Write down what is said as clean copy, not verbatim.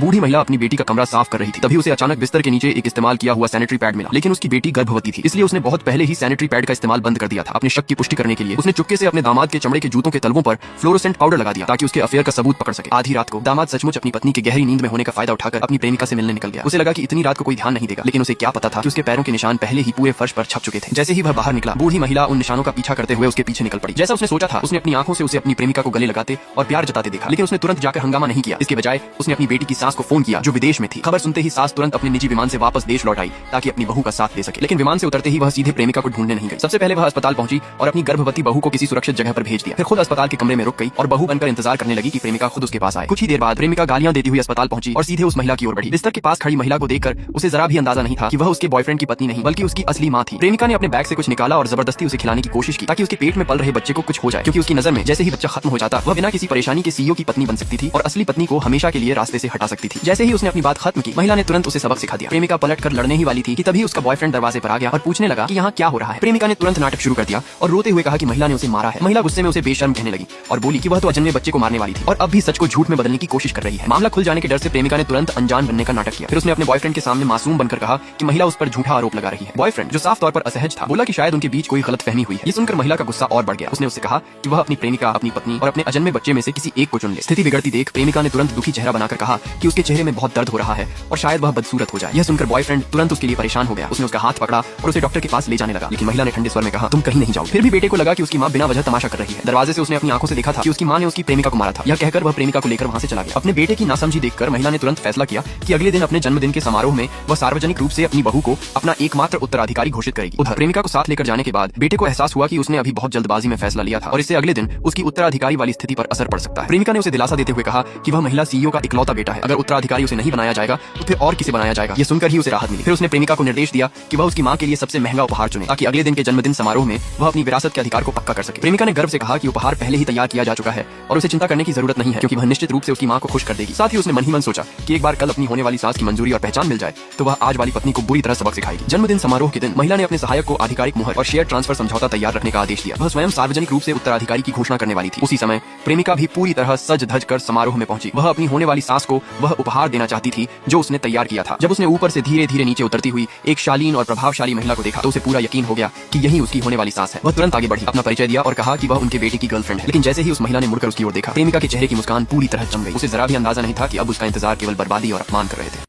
बूढ़ी महिला अपनी बेटी का कमरा साफ कर रही थी, तभी उसे अचानक बिस्तर के नीचे एक इस्तेमाल किया हुआ सैनिटरी पैड मिला। लेकिन उसकी बेटी गर्भवती थी, इसलिए उसने बहुत पहले ही सैनिटरी पैड का इस्तेमाल बंद कर दिया था। अपने शक की पुष्टि करने के लिए उसने चुपके से अपने दामाद के चमड़े के जूतों के तलवों पर फ्लोरोसेंट पाउडर लगा दिया ताकि उसके अफेयर का सबूत पकड़ सके। आधी रात को दामाद सचमुच अपनी पत्नी के गहरी नींद में होने का फायदा उठाकर अपनी प्रेमिका से मिलने निकल गया। उसे लगा कि इतनी रात को कोई ध्यान नहीं देगा, लेकिन उसे क्या पता था कि उसके पैरों के निशान पहले ही पूरे फर्श पर छप चुके थे। जैसे ही वह बाहर निकला, बूढ़ी महिला उन निशानों का पीछा करते हुए उसके पीछे निकल पड़ी। जैसा उसने सोचा था, उसने अपनी आंखों से उसे अपनी प्रेमिका को गले लगाते और प्यार जताते देखा, लेकिन उसने तुरंत जाकर हंगामा नहीं किया। इसके बजाय उसने अपनी बेटी की सास को फोन किया जो विदेश में थी। खबर सुनते ही सास तुरंत अपने निजी विमान से वापस देश लौट आई ताकि अपनी बहू का साथ दे सके। लेकिन विमान से उतरते ही वह सीधे प्रेमिका को ढूंढने नहीं गई। सबसे पहले वह अस्पताल पहुंची और अपनी गर्भवती बहू को किसी सुरक्षित जगह पर भेज दिया। फिर खुद अस्पताल के कमरे में रुक गई और बहू बनकर इंतजार करने लगी कि प्रेमिका खुद उसके पास आए। कुछ ही देर बाद प्रेमिका गालियां देती हुई अस्पताल पहुंची और सीधे उस महिला की ओर बढ़ी। बिस्तर के पास खड़ी महिला को देखकर उसे जरा भी अंदाजा नहीं था कि वह उसके बॉयफ्रेंड की पत्नी नहीं बल्कि उसकी असली मां थी। प्रेमिका ने अपने बैग से कुछ निकाला और जबरदस्ती उसे खिलाने की कोशिश की ताकि उसके पेट में पल रहे बच्चे को कुछ हो जाए, क्योंकि उसकी नजर में जैसे ही बच्चा खत्म हो जाता वह बिना किसी परेशानी के सीईओ की पत्नी बन सकती थी और असली पत्नी को हमेशा के लिए रास्ते से हटा सकती थी। जैसे ही उसने अपनी बात खत्म की, महिला ने तुरंत उसे सबक सिखा दिया। प्रेमिका पलट कर लड़ने ही वाली थी कि तभी उसका बॉयफ्रेंड दरवाजे पर आ गया और पूछने लगा कि यहाँ क्या हो रहा है। प्रेमिका ने तुरंत नाटक शुरू कर दिया और रोते हुए कहा कि महिला ने उसे मारा है। महिला गुस्से में उसे बेशर्म कहने लगी और बोली कि वह तो अजन्मे बच्चे को मारने वाली थी और अब भी सच को झूठ में बदलने की कोशिश कर रही है। मामला खुल जाने के डर से प्रेमिका ने तुरंत अनजान बनने का नाटक किया। फिर उसने अपने बॉयफ्रेंड के सामने मासूम बनकर कहा कि महिला उस पर झूठा आरोप लगा रही है। बॉयफ्रेंड जो साफ तौर पर असहज था, बोला कि शायद उनके बीच कोई गलतफहमी हुई है। ये सुनकर महिला का गुस्सा और बढ़ गया। उसने उससे कहा कि वह अपनी प्रेमिका, अपनी पत्नी और अपने अजन्मे बच्चे में से किसी एक को चुन ले। स्थिति बिगड़ती देख प्रेमिका ने तुरंत दुखी चेहरा बनाकर कहा कि उसके चेहरे में बहुत दर्द हो रहा है और शायद वह बदसूरत हो जाए। यह सुनकर बॉयफ्रेंड तुरंत उसके लिए परेशान हो गया। उसने उसका हाथ पकड़ा और उसे डॉक्टर के पास ले जाने लगा, लेकिन महिला ने ठंडे स्वर में कहा तुम कहीं नहीं जाओ। फिर भी बेटे को लगा कि उसकी मां बिना वजह तमाशा कर रही है। दरवाजे से उसने अपनी आंखों से देखा था कि उसकी मां ने उसकी प्रेमिका को मारा था। यह कहकर वह प्रेमिका को लेकर वहां से चला गया। अपने बेटे की नासमझी देखकर महिला ने तुरंत फैसला किया कि अगले दिन अपने जन्मदिन के समारोह में वह सार्वजनिक रूप से अपनी बहू को अपना एकमात्र उत्तराधिकारी घोषित करेगी। उधर प्रेमिका को साथ लेकर जाने के बाद बेटे को एहसास हुआ कि उसने अभी बहुत जल्दबाजी में फैसला लिया था और इससे अगले दिन उसकी उत्तराधिकारी वाली स्थिति पर असर पड़ सकता है। प्रेमिका ने उसे दिलासा देते हुए कहा कि वह महिला सीईओ का इकलौता बेटा है। अगर उत्तराधिकारी उसे नहीं बनाया जाएगा तो फिर और किसे बनाया जाएगा। ये सुनकर ही उसे राहत मिली। फिर उसने प्रेमिका को निर्देश दिया कि वह उसकी मां के लिए सबसे महंगा उपहार चुने ताकि अगले दिन के जन्मदिन समारोह में वह अपनी विरासत के अधिकार को पक्का कर सके। प्रेमिका ने गर्व से कहा कि उपहार पहले ही तैयार किया जा चुका है और उसे चिंता करने की जरूरत नहीं है, क्योंकि वह निश्चित रूप से उसकी मां को खुश कर देगी। साथ ही उसने मन ही मन सोचा कि एक बार कल अपनी होने वाली सास की मंजूरी और पहचान मिल जाए तो वह आज वाली पत्नी को बुरी तरह सबक सिखाएगी। जन्मदिन समारोह के दिन महिला ने अपने सहायक को आधिकारिक मुहर और शेयर ट्रांसफर समझौता तैयार रखने का आदेश दिया। वह स्वयं सार्वजनिक रूप से उत्तराधिकारी की घोषणा करने वाली थी। उसी समय प्रेमिका भी पूरी तरह सज धज कर समारोह में पहुंची। वह अपनी होने वाली सास को वह उपहार देना चाहती थी जो उसने तैयार किया था। जब उसने ऊपर से धीरे धीरे नीचे उतरती हुई एक शालीन और प्रभावशाली महिला को देखा तो उसे पूरा यकीन हो गया कि यही उसकी होने वाली सास है। वह तुरंत आगे बढ़ी, अपना परिचय दिया और कहा कि वह उनके बेटे की गर्लफ्रेंड है। लेकिन जैसे ही उस महिला ने मुड़कर उसकी ओर देखा, प्रेमिका के चेहरे की मुस्कान पूरी तरह जम गई। उसे जरा भी अंदाजा नहीं था कि अब उसका इंतजार केवल बर्बादी और अपमान कर रहे थे।